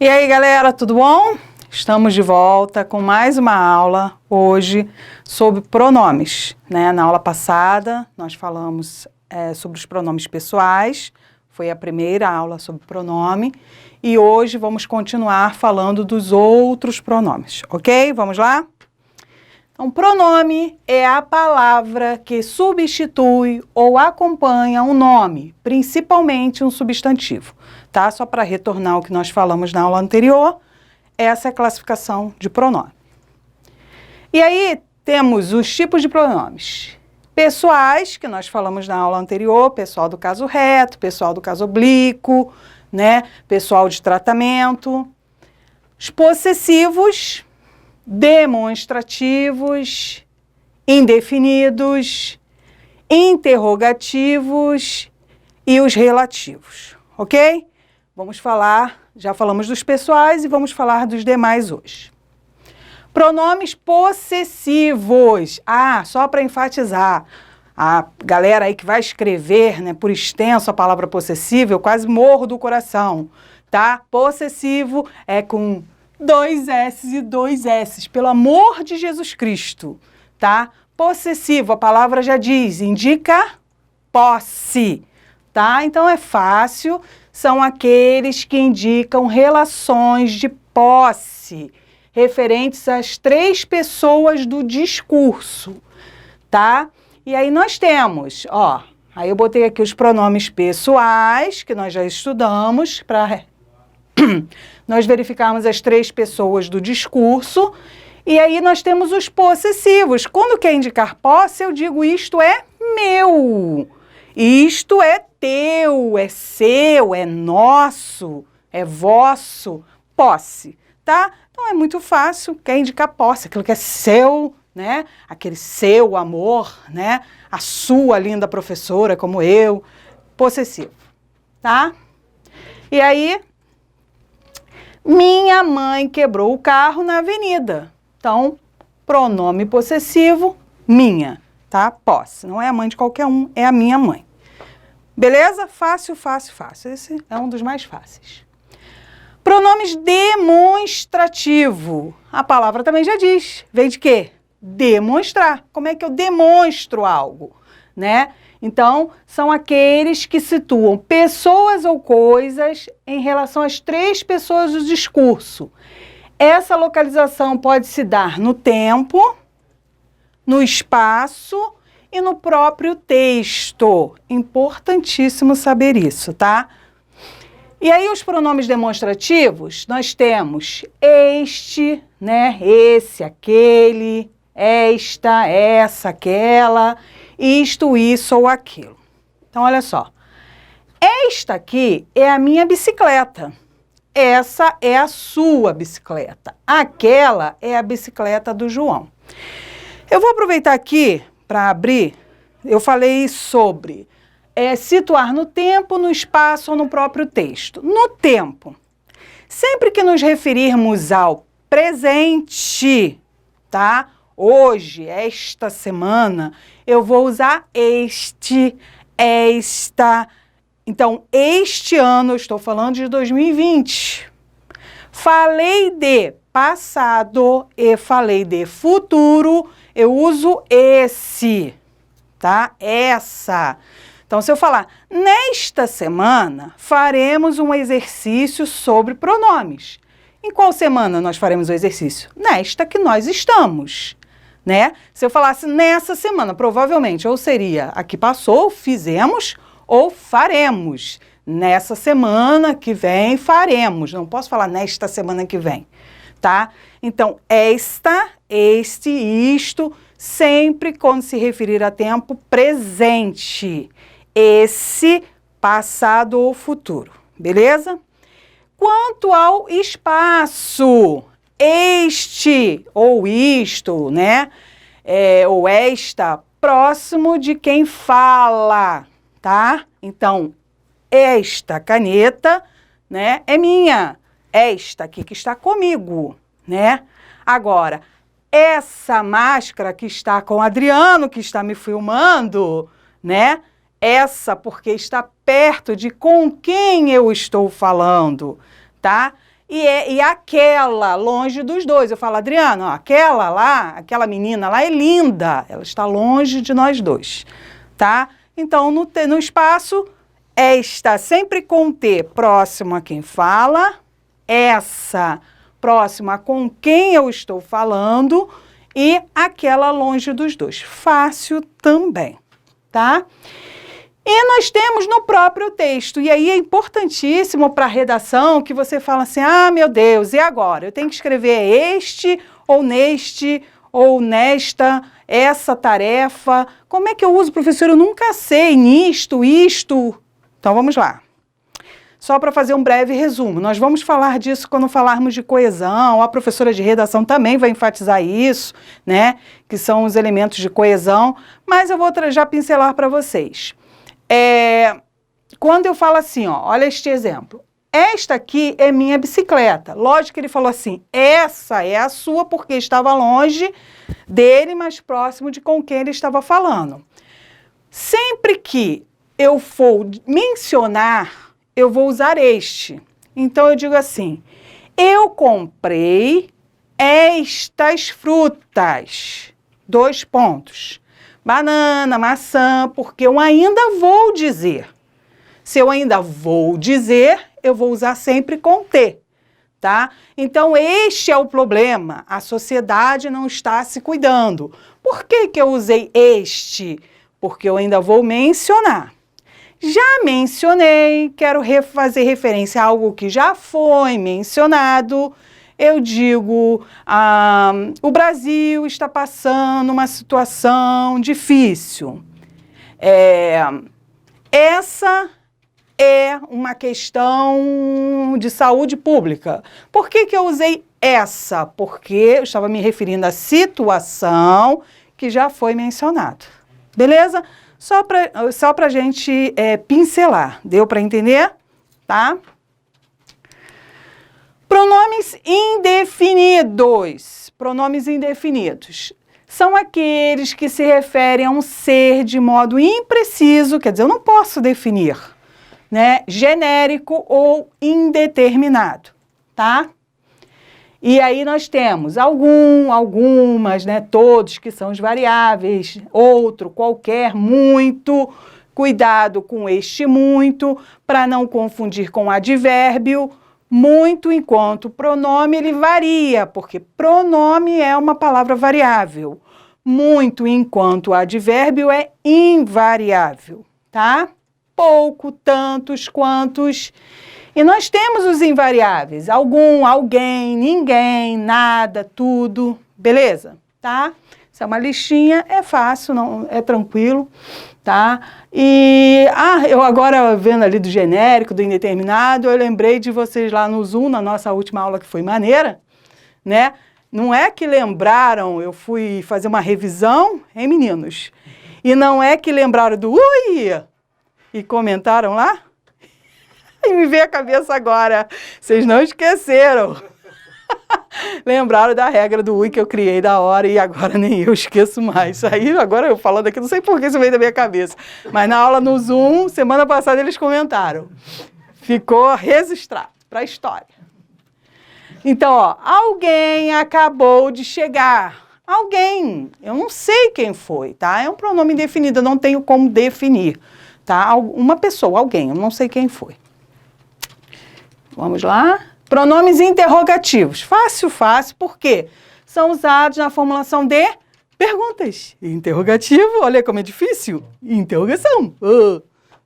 E aí, galera, tudo bom? Estamos de volta com mais uma aula hoje sobre pronomes, né? Na aula passada nós falamos sobre os pronomes pessoais, foi a primeira aula sobre pronome, e hoje vamos continuar falando dos outros pronomes, ok? Vamos lá? Então, pronome é a palavra que substitui ou acompanha um nome, principalmente um substantivo, tá? Só para retornar ao que nós falamos na aula anterior, essa é a classificação de pronome. E aí temos os tipos de pronomes pessoais, que nós falamos na aula anterior, pessoal do caso reto, pessoal do caso oblíquo, né? Pessoal de tratamento. Os possessivos, demonstrativos, indefinidos, interrogativos e os relativos, ok? Vamos falar, já falamos dos pessoais e vamos falar dos demais hoje. Pronomes possessivos. Só para enfatizar, a galera aí que vai escrever, né, por extenso a palavra possessivo, eu quase morro do coração, tá? Possessivo é com 2 S e 2 S, pelo amor de Jesus Cristo, tá? Possessivo, a palavra já diz, indica posse, tá? Então é fácil, são aqueles que indicam relações de posse, referentes às 3 pessoas do discurso, tá? E aí nós temos, aí eu botei aqui os pronomes pessoais, que nós já estudamos, para nós verificarmos as 3 pessoas do discurso, e aí nós temos os possessivos. Quando quer indicar posse, eu digo isto é meu, isto é teu, é seu, é nosso, é vosso, posse, tá? Então é muito fácil, quer indicar posse, aquilo que é seu, né? Aquele seu amor, né? A sua linda professora, como eu, possessivo, tá? E aí, minha mãe quebrou o carro na avenida. Então, pronome possessivo, minha, tá? Posse. Não é a mãe de qualquer um, é a minha mãe. Beleza? Fácil, fácil, fácil. Esse é um dos mais fáceis. Pronomes demonstrativo. A palavra também já diz. Vem de quê? Demonstrar. Como é que eu demonstro algo, né? Então, são aqueles que situam pessoas ou coisas em relação às 3 pessoas do discurso. Essa localização pode se dar no tempo, no espaço e no próprio texto. Importantíssimo saber isso, tá? E aí, os pronomes demonstrativos, nós temos este, né? Esse, aquele, esta, essa, aquela, isto, isso ou aquilo. Então, olha só. Esta aqui é a minha bicicleta. Essa é a sua bicicleta. Aquela é a bicicleta do João. Eu vou aproveitar aqui para abrir. Eu falei sobre situar no tempo, no espaço ou no próprio texto. No tempo, sempre que nos referirmos ao presente, tá? Hoje, esta semana, eu vou usar este, esta. Então, este ano, eu estou falando de 2020. Falei de passado e falei de futuro, eu uso esse, tá? Essa. Então, se eu falar, nesta semana, faremos um exercício sobre pronomes. Em qual semana nós faremos o exercício? Nesta que nós estamos, né? Se eu falasse nessa semana, provavelmente, ou seria a que passou, fizemos, ou faremos. Nessa semana que vem, faremos. Não posso falar nesta semana que vem, tá? Então, esta, este, isto, sempre quando se referir a tempo presente. Esse, passado ou futuro, beleza? Quanto ao espaço, este ou isto, né? Ou esta, próximo de quem fala, tá? Então, esta caneta, né, é minha. Esta aqui que está comigo, né? Agora, essa máscara que está com o Adriano, que está me filmando, né? Essa porque está perto de com quem eu estou falando, tá? e aquela longe dos dois. Eu falo, Adriano, ó, aquela lá, aquela menina lá é linda, ela está longe de nós dois, tá? Então, no espaço, esta sempre com T próximo a quem fala, essa próxima com quem eu estou falando e aquela longe dos dois. Fácil também, tá? E nós temos no próprio texto, e aí é importantíssimo para a redação que você fala assim, ah, meu Deus, e agora? Eu tenho que escrever este, ou neste, ou nesta, essa tarefa. Como é que eu uso, professor? Eu nunca sei, nisto, isto. Então, vamos lá. Só para fazer um breve resumo, nós vamos falar disso quando falarmos de coesão, a professora de redação também vai enfatizar isso, né, que são os elementos de coesão, mas eu vou já pincelar para vocês. Quando eu falo assim, ó, olha este exemplo, esta aqui é minha bicicleta, lógico que ele falou assim, essa é a sua porque estava longe dele, mais próximo de com quem ele estava falando. Sempre que eu for mencionar, eu vou usar este. Então, eu digo assim, eu comprei estas frutas, 2 pontos, banana, maçã, porque eu ainda vou dizer. Se eu ainda vou dizer, eu vou usar sempre com T, tá? Então, este é o problema, a sociedade não está se cuidando. Por que que eu usei este? Porque eu ainda vou mencionar. Já mencionei, quero fazer referência a algo que já foi mencionado. Eu digo, o Brasil está passando uma situação difícil. Essa é uma questão de saúde pública. Por que que eu usei essa? Porque eu estava me referindo à situação que já foi mencionado. Beleza? Só para a gente pincelar. Deu para entender? Tá? Pronomes indefinidos. Pronomes indefinidos são aqueles que se referem a um ser de modo impreciso, quer dizer, eu não posso definir, né? Genérico ou indeterminado, tá? E aí nós temos algumas, né, todos que são os variáveis, outro, qualquer, muito, cuidado com este muito, para não confundir com advérbio, muito, enquanto pronome ele varia, porque pronome é uma palavra variável, muito, enquanto advérbio é invariável, tá? Pouco, tantos, quantos. E nós temos os invariáveis, algum, alguém, ninguém, nada, tudo, beleza? Tá? Isso é uma listinha, é fácil, não, é tranquilo, tá? E, eu agora vendo ali do genérico, do indeterminado, eu lembrei de vocês lá no Zoom, na nossa última aula que foi maneira, né? Não é que lembraram, eu fui fazer uma revisão, hein, meninos? E não é que lembraram do ui e comentaram lá? E me veio a cabeça agora, vocês não esqueceram. Lembraram da regra do ui que eu criei da hora e agora nem eu esqueço mais. Isso aí, agora eu falando aqui, não sei por que isso veio da minha cabeça. Mas na aula no Zoom, semana passada eles comentaram. Ficou registrado para a história. Então, ó, alguém acabou de chegar. Alguém, eu não sei quem foi, tá? É um pronome indefinido, eu não tenho como definir, tá? Uma pessoa, alguém, eu não sei quem foi. Vamos lá. Pronomes interrogativos. Fácil, fácil, por quê? São usados na formulação de perguntas. Interrogativo, olha como é difícil. Interrogação.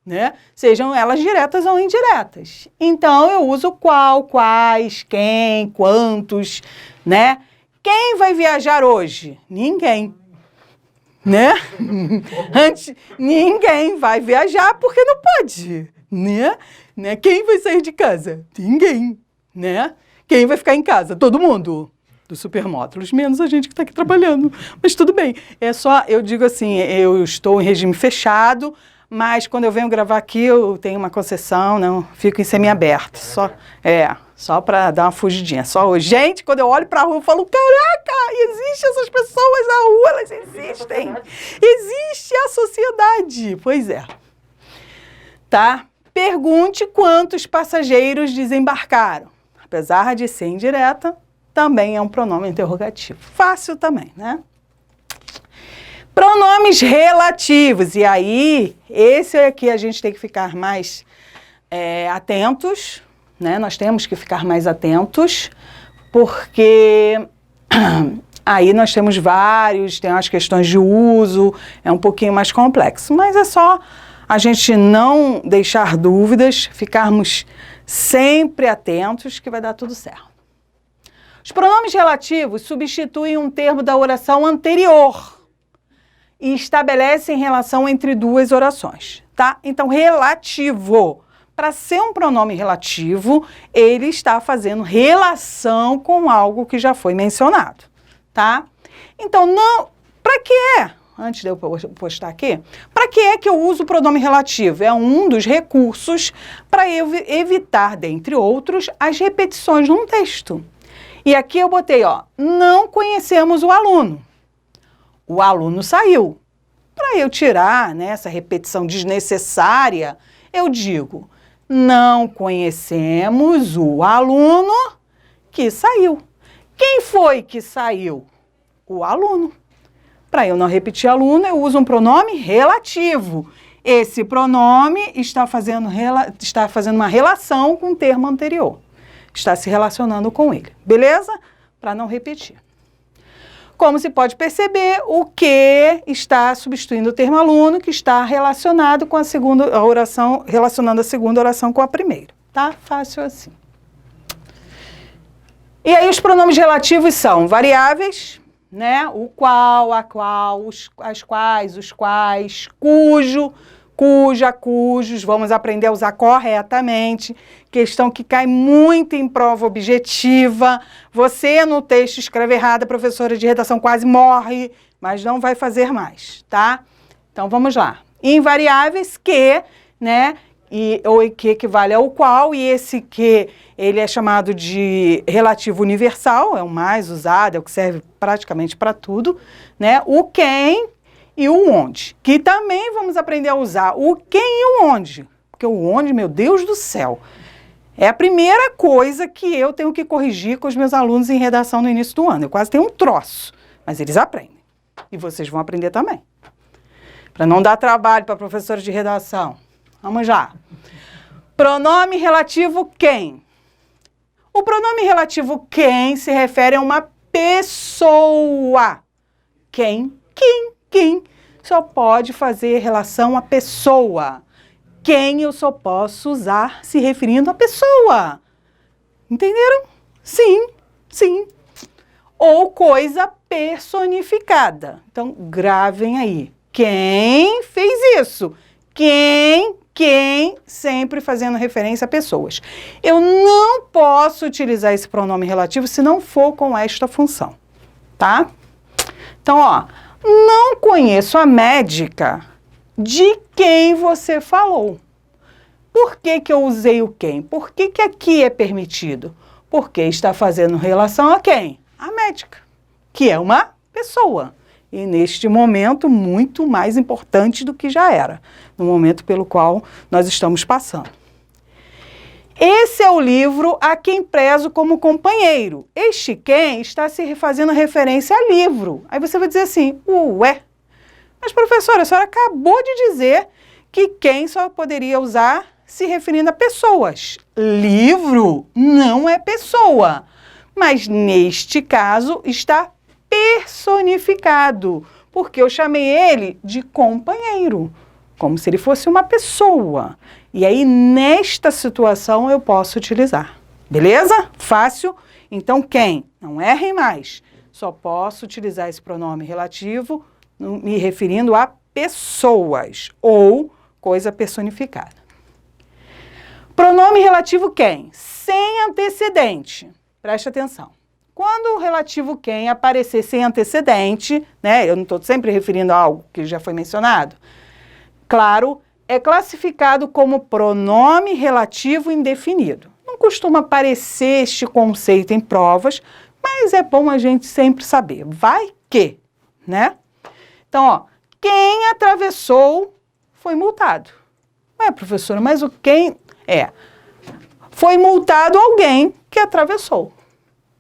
Né? Sejam elas diretas ou indiretas. Então, eu uso qual, quais, quem, quantos, né? Quem vai viajar hoje? Ninguém. Né? Ninguém vai viajar porque não pode. Né? Quem vai sair de casa? Ninguém. Né? Quem vai ficar em casa? Todo mundo. Dos supermódulos, menos a gente que está aqui trabalhando. Mas tudo bem. É só, eu digo assim, eu estou em regime fechado, mas quando eu venho gravar aqui, eu tenho uma concessão, não, fico em semiaberto. Só para dar uma fugidinha. Só, gente, quando eu olho para a rua, eu falo, caraca, existem essas pessoas na rua, elas existem. Existe a sociedade. Pois é. Tá? Pergunte quantos passageiros desembarcaram. A apesar de ser indireta, também é um pronome interrogativo. Fácil também, né? Pronomes relativos. E aí, esse aqui a gente tem que ficar mais atentos, né? Nós temos que ficar mais atentos, porque aí nós temos vários, tem as questões de uso, é um pouquinho mais complexo, mas é só a gente não deixar dúvidas, ficarmos sempre atentos que vai dar tudo certo. Os pronomes relativos substituem um termo da oração anterior e estabelecem relação entre duas orações, tá? Então, relativo. Para ser um pronome relativo, ele está fazendo relação com algo que já foi mencionado, tá? Então, não... Para quê? Antes de eu postar aqui, para que é que eu uso o pronome relativo? É um dos recursos para evitar, dentre outros, as repetições num texto. E aqui eu botei, ó, não conhecemos o aluno. O aluno saiu. Para eu tirar, né, essa repetição desnecessária, eu digo, não conhecemos o aluno que saiu. Quem foi que saiu? O aluno. Para eu não repetir aluno, eu uso um pronome relativo. Esse pronome está fazendo uma relação com o termo anterior. Está se relacionando com ele, beleza? Para não repetir. Como se pode perceber, o que está substituindo o termo aluno, que está relacionado com a segunda oração, relacionando a segunda oração com a primeira, tá? Fácil assim. E aí os pronomes relativos são variáveis, né? O qual, a qual, as quais, os quais, cujo, cuja, cujos, vamos aprender a usar corretamente, questão que cai muito em prova objetiva, você no texto escreve errado, a professora de redação quase morre, mas não vai fazer mais, tá? Então vamos lá, invariáveis que, né, ou que equivale ao qual, e esse que ele é chamado de relativo universal, é o mais usado, é o que serve praticamente para tudo, né, o quem e o onde, que também vamos aprender a usar o quem e o onde, porque o onde, meu Deus do céu, é a primeira coisa que eu tenho que corrigir com os meus alunos em redação no início do ano. Eu quase tenho um troço, mas eles aprendem. E vocês vão aprender também. Para não dar trabalho para professores de redação. Vamos lá. Pronome relativo quem. O pronome relativo quem se refere a uma pessoa. Quem só pode fazer relação à pessoa. Quem eu só posso usar se referindo à pessoa. Entenderam? Sim, sim. Ou coisa personificada. Então, gravem aí. Quem fez isso? Quem, sempre fazendo referência a pessoas. Eu não posso utilizar esse pronome relativo se não for com esta função, tá? Então, ó, não conheço a médica de quem você falou. Por que que eu usei o quem? Por que que aqui é permitido? Porque está fazendo relação a quem? A médica, que é uma pessoa. E neste momento, muito mais importante do que já era, no momento pelo qual nós estamos passando. Esse é o livro a quem prezo como companheiro. Este quem está se fazendo referência a livro. Aí você vai dizer assim, ué, mas professora, a senhora acabou de dizer que quem só poderia usar se referindo a pessoas. Livro não é pessoa, mas neste caso está personificado, porque eu chamei ele de companheiro, como se ele fosse uma pessoa. E aí, nesta situação, eu posso utilizar. Beleza? Fácil? Então, quem? Não errem mais. Só posso utilizar esse pronome relativo me referindo a pessoas ou coisa personificada. Pronome relativo quem? Sem antecedente. Preste atenção. Quando o relativo quem aparecer sem antecedente, né, eu não estou sempre referindo a algo que já foi mencionado, claro, é classificado como pronome relativo indefinido. Não costuma aparecer este conceito em provas, mas é bom a gente sempre saber. Vai que, né? Então, ó, quem atravessou foi multado. Ué, professora, mas o quem é? Foi multado alguém que atravessou,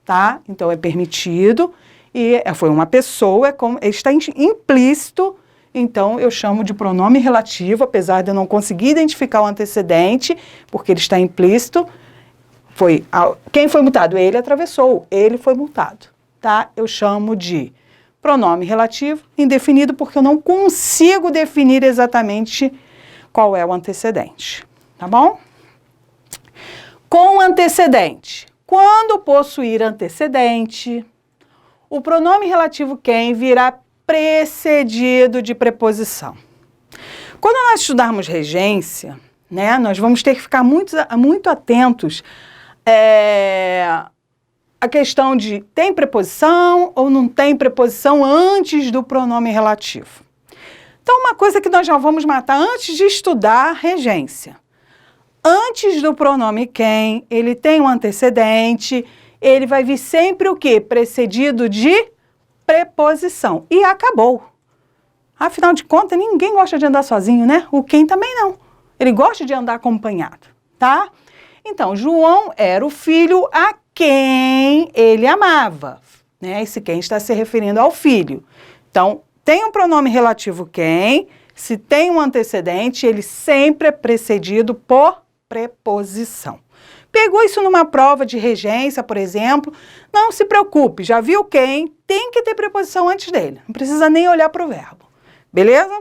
tá? Então, é permitido e foi uma pessoa, está implícito, então eu chamo de pronome relativo, apesar de eu não conseguir identificar o antecedente, porque ele está implícito. Quem foi multado? Ele atravessou, ele foi multado, tá? Eu chamo de pronome relativo indefinido porque eu não consigo definir exatamente qual é o antecedente, tá bom? Com antecedente. Quando possuir antecedente, o pronome relativo quem virá precedido de preposição. Quando nós estudarmos regência, né, nós vamos ter que ficar muito atentos a questão de tem preposição ou não tem preposição antes do pronome relativo. Então, uma coisa que nós já vamos matar antes de estudar regência. Antes do pronome quem, ele tem um antecedente, ele vai vir sempre o quê? Precedido de preposição. E acabou. Afinal de contas, ninguém gosta de andar sozinho, né? O quem também não. Ele gosta de andar acompanhado, tá? Então, João era o filho a quem ele amava, né? Esse quem está se referindo ao filho. Então, tem um pronome relativo quem, se tem um antecedente, ele sempre é precedido por preposição. Pegou isso numa prova de regência, por exemplo, não se preocupe, já viu quem, tem que ter preposição antes dele, não precisa nem olhar para o verbo, beleza?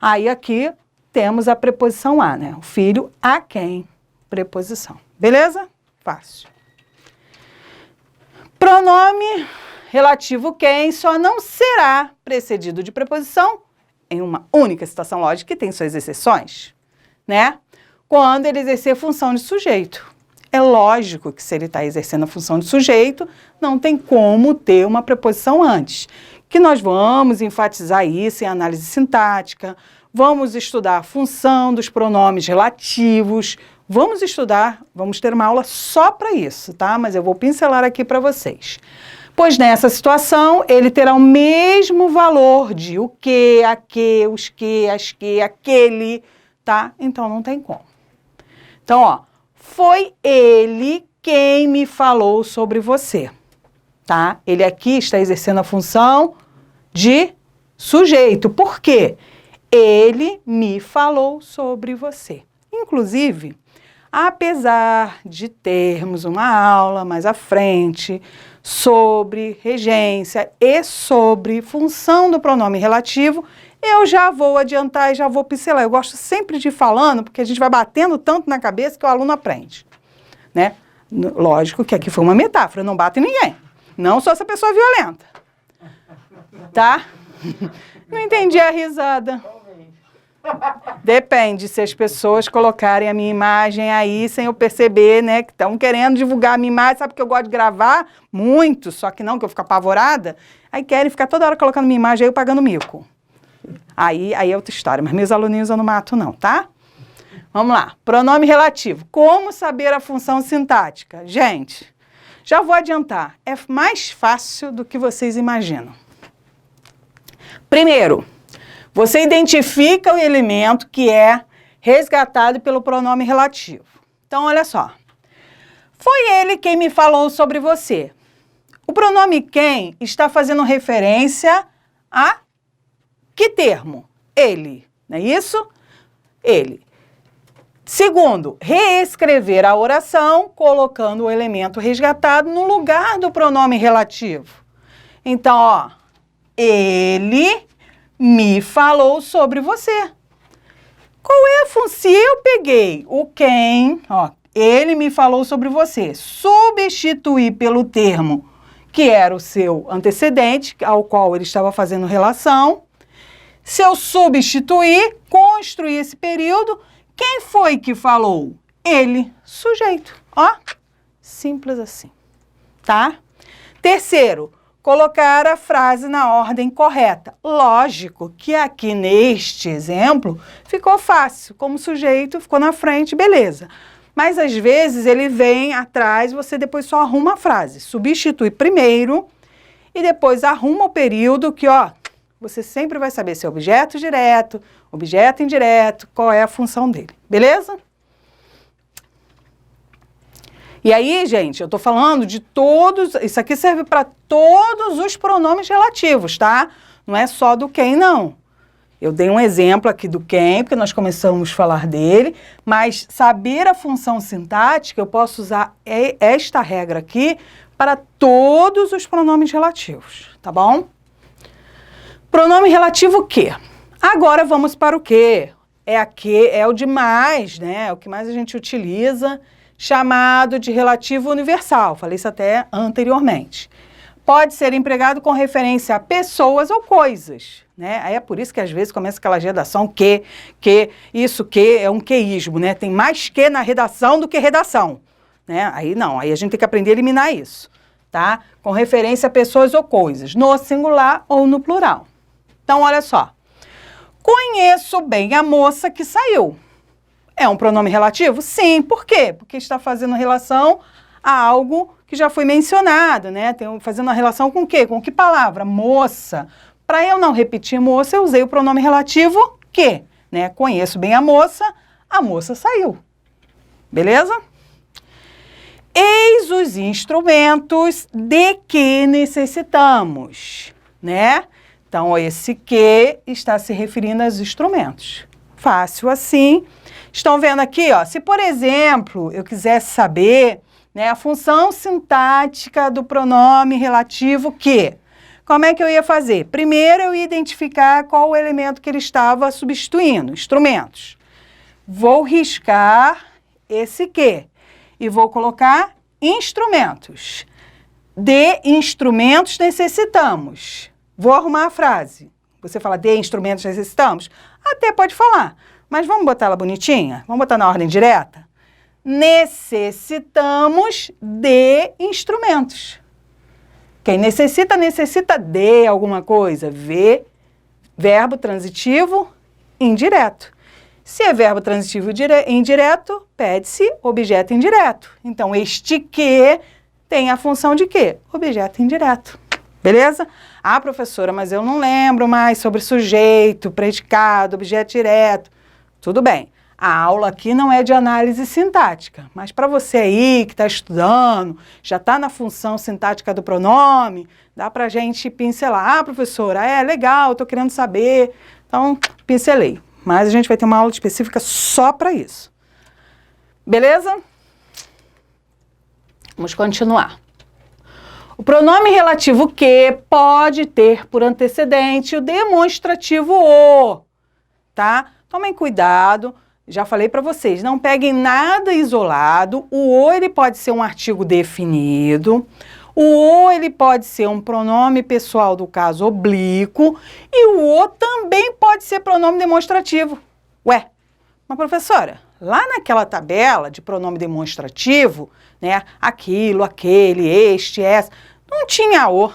Aí aqui temos a preposição a, né? O filho a quem, preposição, beleza? Fácil. Pronome relativo quem só não será precedido de preposição em uma única situação lógica que tem suas exceções, né? Quando ele exercer função de sujeito. É lógico que se ele está exercendo a função de sujeito, não tem como ter uma preposição antes. Que nós vamos enfatizar isso em análise sintática, vamos estudar a função dos pronomes relativos, vamos ter uma aula só para isso, tá? Mas eu vou pincelar aqui para vocês. Pois nessa situação, ele terá o mesmo valor de o que, a que, os que, as que, aquele, tá? Então não tem como. Então, ó, foi ele quem me falou sobre você, tá? Ele aqui está exercendo a função de sujeito. Por quê? Ele me falou sobre você. Inclusive, apesar de termos uma aula mais à frente sobre regência e sobre função do pronome relativo, eu já vou adiantar e já vou pincelar. Eu gosto sempre de ir falando, porque a gente vai batendo tanto na cabeça que o aluno aprende, né? Lógico que aqui foi uma metáfora, não bate em ninguém. Não sou essa pessoa violenta. Tá? Não entendi a risada. Depende se as pessoas colocarem a minha imagem aí sem eu perceber, né? Que estão querendo divulgar a minha imagem, sabe que eu gosto de gravar muito, só que não, que eu fico apavorada. Aí querem ficar toda hora colocando minha imagem aí, eu pagando mico. Aí é outra história, mas meus aluninhos eu não mato não, tá? Vamos lá, pronome relativo. Como saber a função sintática? Gente, já vou adiantar, é mais fácil do que vocês imaginam. Primeiro, você identifica o elemento que é resgatado pelo pronome relativo. Então, olha só. Foi ele quem me falou sobre você. O pronome quem está fazendo referência a que termo? Ele, não é isso? Ele. Segundo, reescrever a oração colocando o elemento resgatado no lugar do pronome relativo. Então, ó, ele me falou sobre você. Qual é a função? Se eu peguei o quem, ó, ele me falou sobre você, substituir pelo termo que era o seu antecedente, ao qual ele estava fazendo relação. Se eu substituir, construir esse período, quem foi que falou? Ele, sujeito. Ó, simples assim, tá? Terceiro, colocar a frase na ordem correta. Lógico que aqui neste exemplo ficou fácil, como sujeito ficou na frente, beleza. Mas às vezes ele vem atrás, você depois só arruma a frase. Substitui primeiro e depois arruma o período que, ó, você sempre vai saber se é objeto direto, objeto indireto, qual é a função dele, beleza? E aí, gente, eu tô falando de todos, isso aqui serve para todos os pronomes relativos, tá? Não é só do quem, não. Eu dei um exemplo aqui do quem, porque nós começamos a falar dele, mas saber a função sintática, eu posso usar esta regra aqui para todos os pronomes relativos, tá bom? Pronome relativo que? Agora vamos para o que? É o de mais, né? É o que mais a gente utiliza, chamado de relativo universal. Falei isso até anteriormente. Pode ser empregado com referência a pessoas ou coisas, né? Aí é por isso que às vezes começa aquela redação isso que é um queísmo, né? Tem mais que na redação do que redação, né? Aí não, aí a gente tem que aprender a eliminar isso, tá? Com referência a pessoas ou coisas, no singular ou no plural. Então, olha só. Conheço bem a moça que saiu. É um pronome relativo? Sim. Por quê? Porque está fazendo relação a algo que já foi mencionado, né? Fazendo uma relação com o quê? Com que palavra? Moça. Para eu não repetir moça, eu usei o pronome relativo que, né? Conheço bem a moça saiu. Beleza? Eis os instrumentos de que necessitamos, né? Então, esse que está se referindo aos instrumentos. Fácil assim. Estão vendo aqui, ó, se, por exemplo, eu quisesse saber, né, a função sintática do pronome relativo que, como é que eu ia fazer? Primeiro, eu ia identificar qual o elemento que ele estava substituindo, instrumentos. Vou riscar esse que e vou colocar instrumentos. De instrumentos necessitamos. Vou arrumar a frase. Você fala de instrumentos necessitamos? Até pode falar, mas vamos botar ela bonitinha? Vamos botar na ordem direta? Necessitamos de instrumentos. Quem necessita, necessita de alguma coisa. Verbo transitivo indireto. Se é verbo transitivo indireto, pede-se objeto indireto. Então, este que tem a função de quê? Objeto indireto. Beleza? Ah, professora, mas eu não lembro mais sobre sujeito, predicado, objeto direto. Tudo bem. A aula aqui não é de análise sintática, mas para você aí que está estudando, já está na função sintática do pronome, dá para a gente pincelar. Ah, professora, é legal, estou querendo saber. Então, pincelei. Mas a gente vai ter uma aula específica só para isso. Beleza? Vamos continuar. O pronome relativo que pode ter por antecedente o demonstrativo o, tá? Tomem cuidado, já falei para vocês, não peguem nada isolado. O o ele pode ser um artigo definido, o o ele pode ser um pronome pessoal do caso oblíquo e o o também pode ser pronome demonstrativo. Ué, mas professora, lá naquela tabela de pronome demonstrativo, né, aquilo, aquele, este, essa, não tinha o.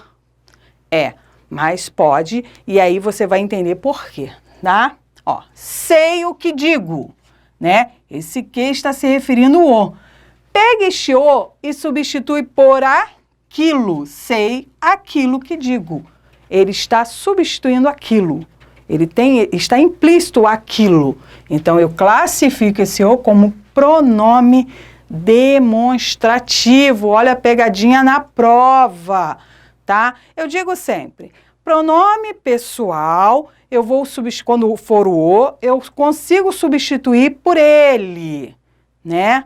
Mas pode, e aí você vai entender por quê, tá? Ó, sei o que digo, né? Esse que está se referindo ao o. Pega este o e substitui por aquilo. Sei aquilo que digo. Ele está substituindo aquilo. Está implícito aquilo. Então, eu classifico esse o como pronome demonstrativo. Olha a pegadinha na prova, tá? Eu digo sempre, pronome pessoal, quando for o o, eu consigo substituir por ele, né?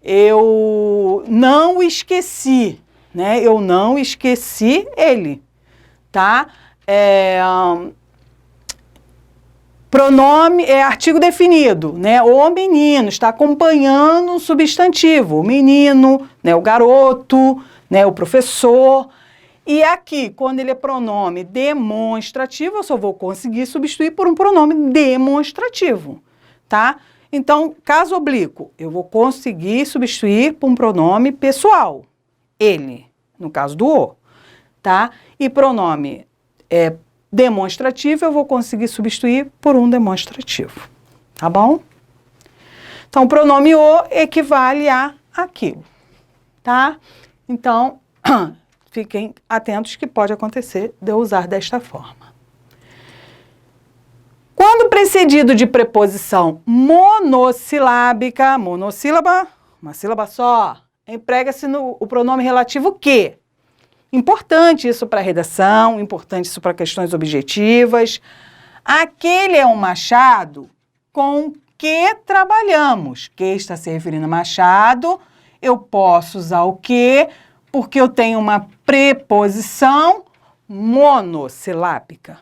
Eu não esqueci, né? Eu não esqueci ele, tá? Pronome é artigo definido, né? O menino está acompanhando um substantivo, o menino, né? O garoto, né? O professor. E aqui, quando ele é pronome demonstrativo, eu só vou conseguir substituir por um pronome demonstrativo, tá? Então, caso oblíquo, eu vou conseguir substituir por um pronome pessoal, ele, no caso do o, tá? E pronome demonstrativo, eu vou conseguir substituir por um demonstrativo, tá bom? Então, o pronome o equivale a aquilo, tá? Então, fiquem atentos que pode acontecer de eu usar desta forma. Quando precedido de preposição monossilábica, monossílaba, uma sílaba só, emprega-se o pronome relativo que. Importante isso para redação, importante isso para questões objetivas. Aquele é um machado com que trabalhamos. Que está se referindo a machado. Eu posso usar o que, porque eu tenho uma preposição monossilábica.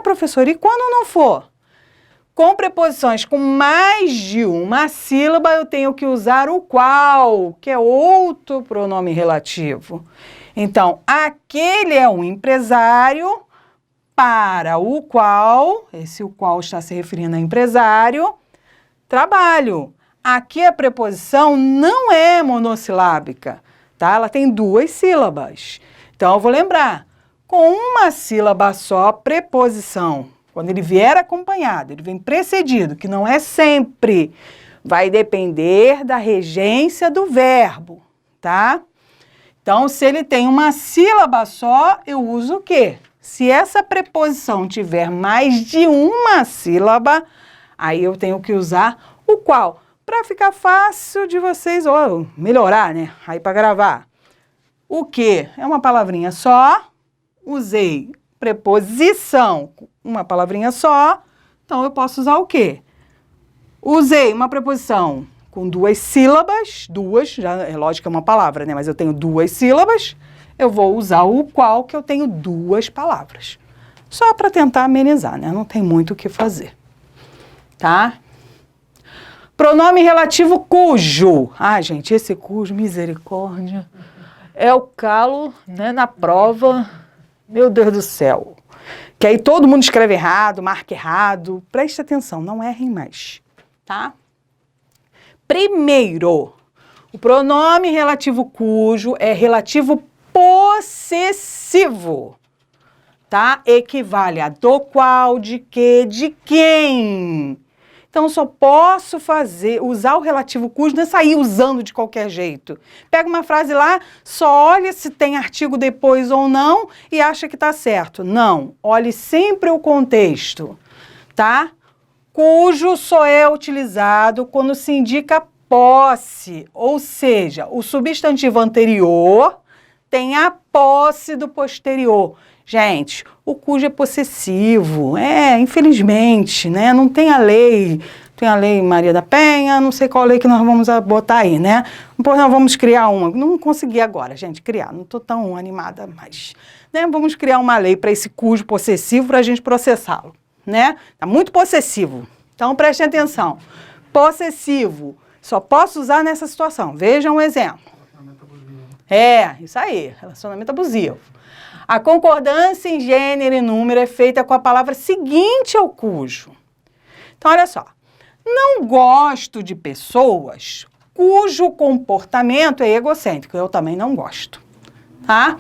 Professor, e quando não for? Com preposições com mais de uma sílaba, eu tenho que usar o qual, que é outro pronome relativo. Então, aquele é um empresário para o qual, esse o qual está se referindo a empresário, trabalho. Aqui a preposição não é monossilábica, tá? Ela tem 2 sílabas. Então, eu vou lembrar, com uma sílaba só, preposição. Quando ele vier acompanhado, ele vem precedido, que não é sempre, vai depender da regência do verbo, tá? Então, se ele tem uma sílaba só, eu uso o quê? Se essa preposição tiver mais de uma sílaba, aí eu tenho que usar o qual, para ficar fácil de vocês, ou melhorar, né? Aí para gravar. O que é uma palavrinha só, usei preposição, uma palavrinha só, então eu posso usar o quê? Usei uma preposição com 2 sílabas, 2, já é lógico que é uma palavra, né? Mas eu tenho 2 sílabas, eu vou usar o qual, que eu tenho 2 palavras. Só para tentar amenizar, né? Não tem muito o que fazer, tá? Pronome relativo cujo. Gente, esse cujo, misericórdia, é o calo, né, na prova. Meu Deus do céu. Que aí todo mundo escreve errado, marca errado. Preste atenção, não errem mais, tá? Primeiro, o pronome relativo cujo é relativo possessivo, tá? Equivale a do qual, de que, de quem. Então, eu só posso usar o relativo cujo, não é sair usando de qualquer jeito. Pega uma frase lá, só olha se tem artigo depois ou não e acha que está certo. Não, olhe sempre o contexto, tá? Cujo só é utilizado quando se indica posse, ou seja, o substantivo anterior tem a posse do posterior. Gente, o cujo é possessivo, infelizmente, né? Não tem a lei, tem a lei Maria da Penha, não sei qual lei que nós vamos botar aí, né? Depois nós vamos criar uma, não consegui agora, gente, criar, não estou tão animada mais, né? Vamos criar uma lei para esse cujo possessivo para a gente processá-lo, né? Tá muito possessivo, então prestem atenção. Possessivo, só posso usar nessa situação, vejam um exemplo. Isso aí, relacionamento abusivo. A concordância em gênero e número é feita com a palavra seguinte ao cujo. Então, olha só. Não gosto de pessoas cujo comportamento é egocêntrico. Eu também não gosto, tá?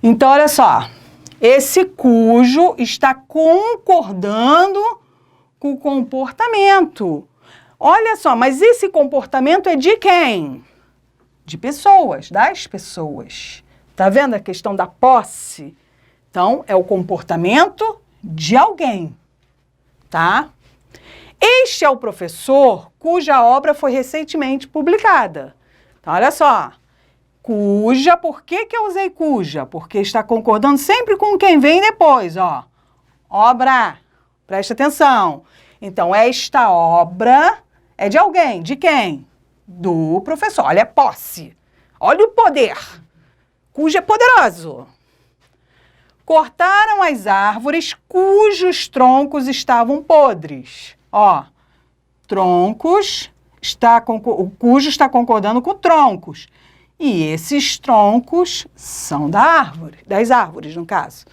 Então, olha só. Esse cujo está concordando com o comportamento. Olha só, mas esse comportamento é de quem? De pessoas, das pessoas. Tá vendo a questão da posse? Então, é o comportamento de alguém, tá? Este é o professor cuja obra foi recentemente publicada. Então, olha só. Cuja, por que eu usei cuja? Porque está concordando sempre com quem vem depois, ó. Obra, preste atenção. Então, esta obra é de alguém. De quem? Do professor. Olha a posse. Olha o poder. Cujo é poderoso. Cortaram as árvores cujos troncos estavam podres. Ó, troncos, o cujo está concordando com troncos. E esses troncos são das árvores, no caso.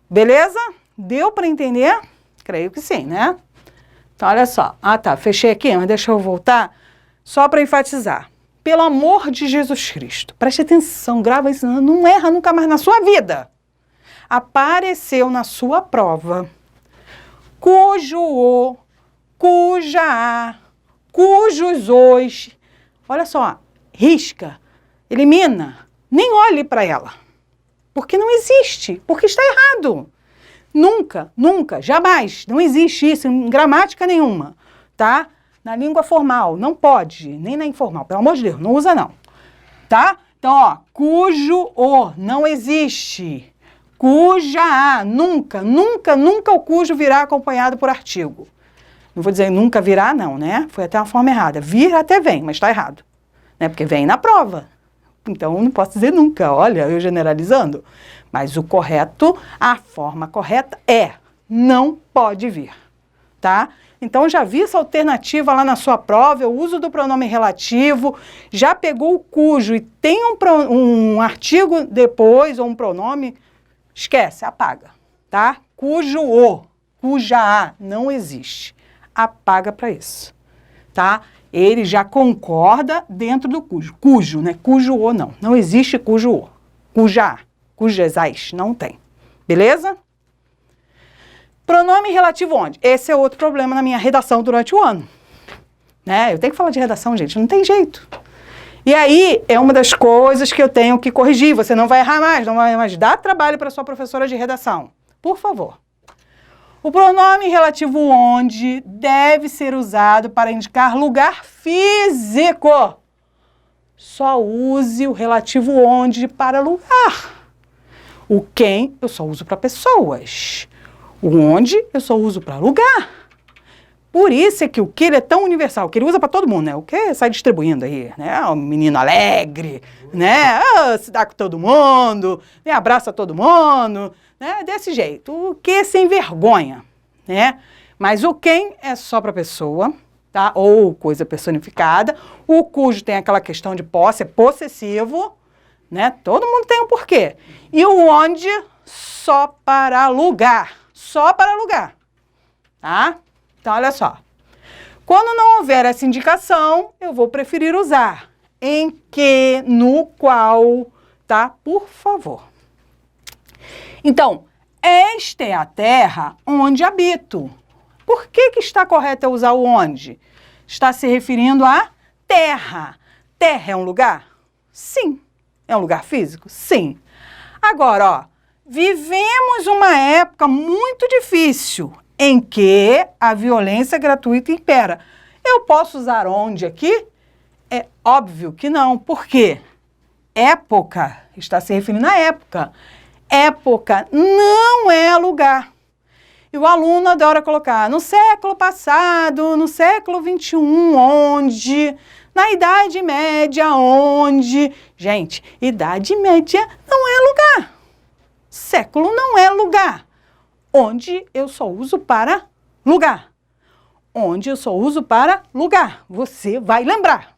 Beleza? Deu para entender? Creio que sim, né? Então, olha só. Fechei aqui, mas deixa eu voltar só para enfatizar. Pelo amor de Jesus Cristo, preste atenção, grava isso, não erra nunca mais na sua vida. Apareceu na sua prova, cujo o, cuja a, cujos os. Olha só, risca, elimina, nem olhe para ela. Porque não existe, porque está errado. Nunca, nunca, jamais, não existe isso em gramática nenhuma, tá? Na língua formal, não pode, nem na informal, pelo amor de Deus, não usa não. tá? Então, ó, cujo o não existe. Cuja a, nunca, nunca, nunca o cujo virá acompanhado por artigo. Não vou dizer nunca virá, não, né? Foi até uma forma errada. Vir até vem, mas está errado. Né? Porque vem na prova. Então, não posso dizer nunca, olha, eu generalizando. Mas o correto, a forma correta é não pode vir, tá? Então, já vi essa alternativa lá na sua prova, eu uso do pronome relativo, já pegou o cujo e tem um artigo depois, ou um pronome, esquece, apaga, tá? Cujo o, cuja a, não existe. Apaga para isso, tá? Ele já concorda dentro do cujo. Cujo, né? Cujo o não. Não existe cujo o. Cuja a, cujas as, não tem. Beleza? Pronome relativo onde? Esse é outro problema na minha redação durante o ano. Né? Eu tenho que falar de redação, gente, não tem jeito. E aí, é uma das coisas que eu tenho que corrigir. Você não vai errar mais, não vai mais dar trabalho para sua professora de redação. Por favor. O pronome relativo onde deve ser usado para indicar lugar físico. Só use o relativo onde para lugar. O quem eu só uso para pessoas. O onde eu só uso para lugar. Por isso é que o que ele é tão universal, que ele usa para todo mundo, né? O que sai distribuindo aí, né? O menino alegre, né? Se dá com todo mundo, né? Abraça todo mundo, né? Desse jeito. O que sem vergonha, né? Mas o quem é só para pessoa, tá? Ou coisa personificada. O cujo tem aquela questão de posse, é possessivo, né? Todo mundo tem um porquê. E o onde só para lugar. Só para lugar, tá? Então, olha só. Quando não houver essa indicação, eu vou preferir usar em que, no qual, tá? Por favor. Então, esta é a terra onde habito. Por que que está correto eu usar o onde? Está se referindo à terra. Terra é um lugar? Sim. É um lugar físico? Sim. Agora, ó, vivemos uma época muito difícil em que a violência gratuita impera. Eu posso usar onde aqui? É óbvio que não. Por quê? Época, está se referindo à época. Época não é lugar. E o aluno adora colocar no século passado, no século XXI, onde, na Idade Média, onde. Gente, Idade Média não é lugar. Século não é lugar. Onde eu só uso para lugar. Onde eu só uso para lugar. Você vai lembrar.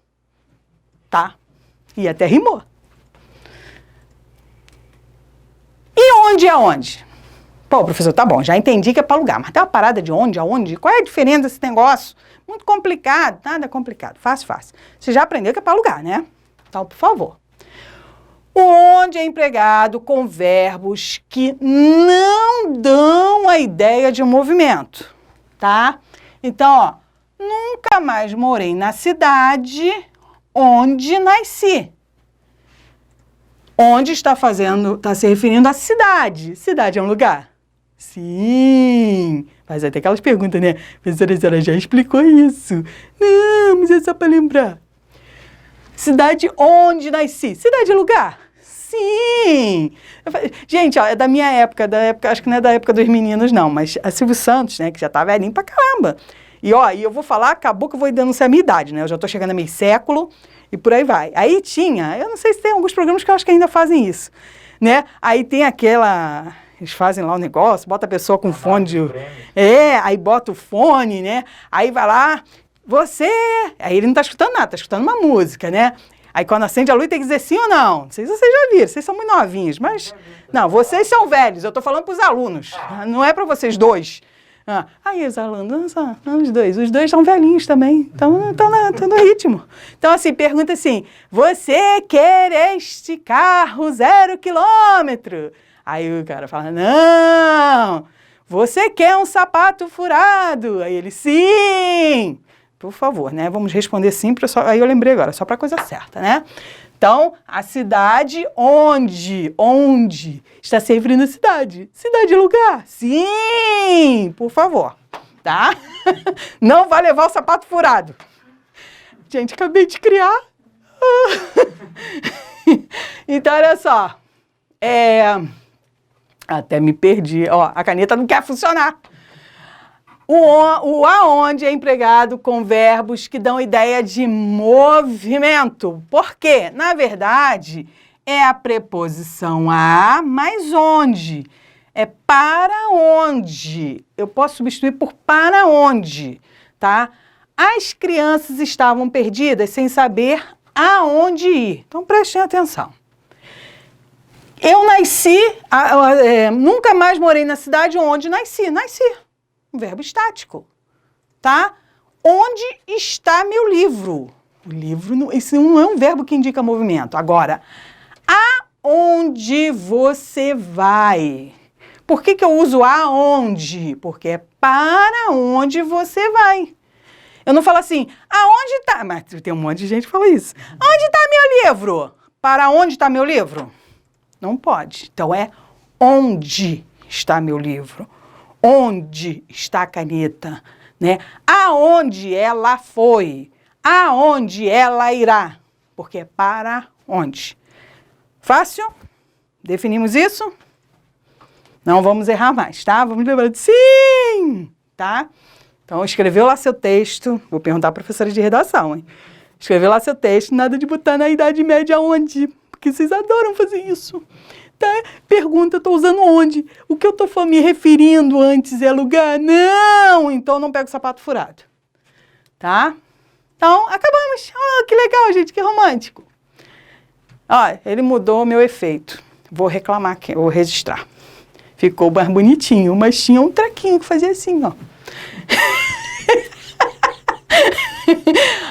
Tá? E até rimou. E onde é onde? Pô, professor, tá bom, já entendi que é para lugar, mas tem uma parada de onde, aonde? Qual é a diferença desse negócio? Muito complicado, nada complicado, fácil, fácil. Você já aprendeu que é para lugar, né? Então, por favor. Onde é empregado com verbos que não dão a ideia de movimento, tá? Então, ó, nunca mais morei na cidade onde nasci. Onde está se referindo à cidade. Cidade é um lugar? Sim. Mas até aquelas perguntas, né? Professora, a senhora já explicou isso. Não, mas é só para lembrar. Cidade onde nasci. Cidade é lugar? Sim! Gente, ó, é da minha época, acho que não é da época dos meninos, não, mas a Silvio Santos, né, que já tá velhinho pra caramba. E ó, e eu vou falar, acabou que eu vou denunciar a minha idade, né? Eu já tô chegando a meio século e por aí vai. Aí tinha, eu não sei se tem alguns programas que eu acho que ainda fazem isso, né? Aí tem aquela... Eles fazem lá o negócio, bota a pessoa com fone de... aí bota o fone, né? Aí vai lá, você... Aí ele não tá escutando nada, tá escutando uma música, né? Aí quando acende a luz tem que dizer sim ou não. Não sei se vocês já viram, vocês são muito novinhos, mas... Não, vocês são velhos, eu tô falando pros alunos, não é para vocês dois. Aí os alunos, os dois são velhinhos também, estão no ritmo. Então assim, pergunta assim, você quer este carro 0 km? Aí o cara fala, não, você quer um sapato furado? Aí ele, sim! Por favor, né? Vamos responder sim, aí eu lembrei agora, só para a coisa certa, né? Então, a cidade onde está se referindo à cidade. Cidade é lugar? Sim! Por favor, tá? Não vai levar o sapato furado. Gente, acabei de criar Então, olha só. Até me perdi. Ó, a caneta não quer funcionar. O aonde é empregado com verbos que dão ideia de movimento. Por quê? Na verdade, é a preposição a mais onde. É para onde. Eu posso substituir por para onde, tá? As crianças estavam perdidas sem saber aonde ir. Então, prestem atenção. Eu nasci, nunca mais morei na cidade onde nasci. Nasci. Um verbo estático, tá? Onde está meu livro? O livro, isso não é um verbo que indica movimento. Agora, aonde você vai? Por que eu uso aonde? Porque é para onde você vai. Eu não falo assim, aonde está? Mas tem um monte de gente que fala isso. Onde está meu livro? Para onde está meu livro? Não pode. Então é onde está meu livro? Onde está a caneta? Né? Aonde ela foi? Aonde ela irá? Porque é para onde. Fácil? Definimos isso? Não vamos errar mais, tá? Vamos lembrar de sim, tá? Então, escreveu lá seu texto. Vou perguntar à professora de redação, hein? Escreveu lá seu texto, nada de botar na Idade Média onde, porque vocês adoram fazer isso. Tá? Pergunta, estou usando onde? O que eu estou me referindo antes é lugar? Não! Então não pega o sapato furado. Tá? Então, acabamos. Oh, que legal, gente, que romântico. Ó, ele mudou o meu efeito. Vou reclamar aqui, vou registrar. Ficou mais bonitinho, mas tinha um trequinho que fazia assim, ó.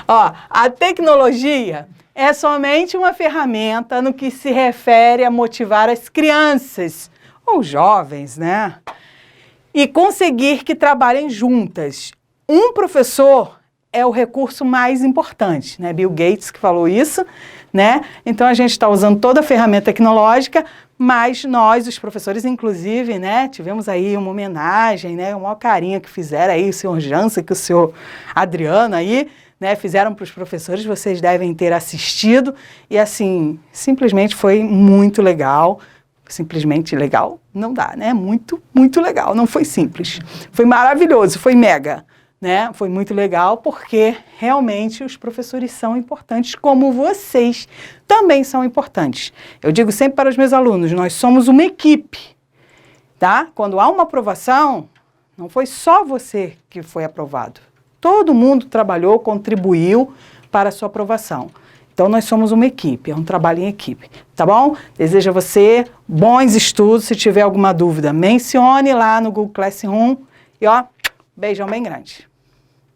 Ó, a tecnologia é somente uma ferramenta no que se refere a motivar as crianças, ou jovens, né? E conseguir que trabalhem juntas. Um professor é o recurso mais importante, né? Bill Gates que falou isso, né? Então a gente está usando toda a ferramenta tecnológica, mas nós, os professores, inclusive, né? Tivemos aí uma homenagem, né? O maior carinho que fizeram aí, o senhor Jansen, que o senhor Adriano aí, né, fizeram para os professores, vocês devem ter assistido, e assim, simplesmente foi muito legal. Simplesmente legal não dá, né? Muito, muito legal, não foi simples. Foi maravilhoso, foi mega, né? Foi muito legal porque realmente os professores são importantes, como vocês também são importantes. Eu digo sempre para os meus alunos, nós somos uma equipe, tá? Quando há uma aprovação, não foi só você que foi aprovado. Todo mundo trabalhou, contribuiu para a sua aprovação. Então, nós somos uma equipe, é um trabalho em equipe, tá bom? Desejo a você bons estudos. Se tiver alguma dúvida, mencione lá no Google Classroom. E, ó, beijão bem grande.